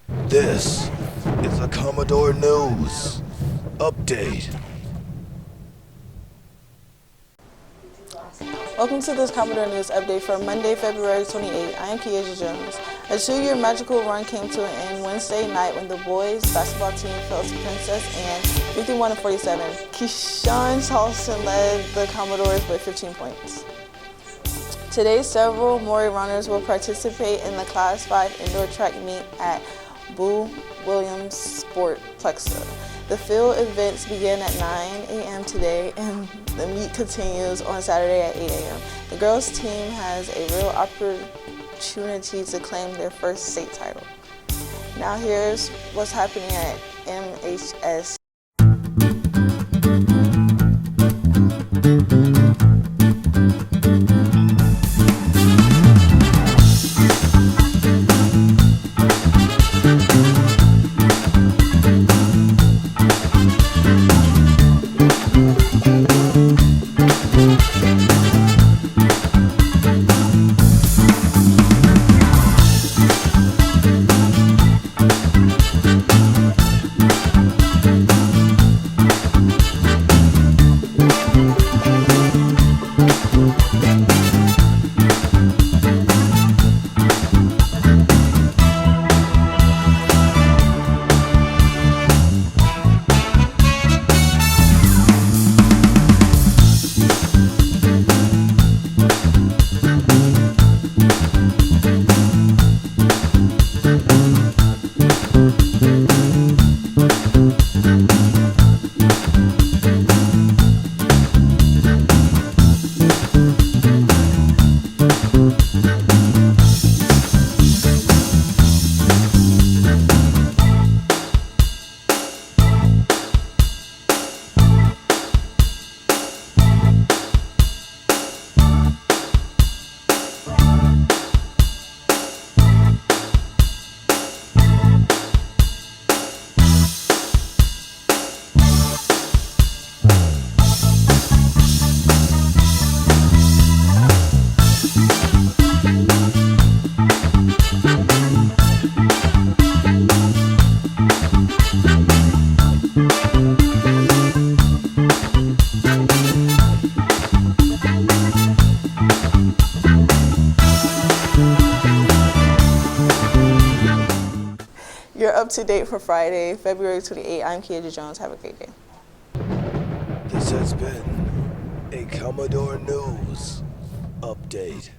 This is a Commodore News Update. Welcome to this Commodore News Update for Monday, February 28. I am Kiesha Jones. A 2-year magical run came to an end Wednesday night when the boys basketball team fell to Princess Anne 51-47. Keyshawn Charleston led the Commodores with 15 points. Today, several Maury runners will participate in the Class 5 indoor track meet at Boo Williams Sportplex. The field events begin at 9 a.m. today and the meet continues on Saturday at 8 a.m. The girls team has a real opportunity to claim their first state title. Now here's what's happening at MHS. You're up to date for Friday, February 28. I'm Kiesha Jones. Have a great day. This has been a Commodore News Update.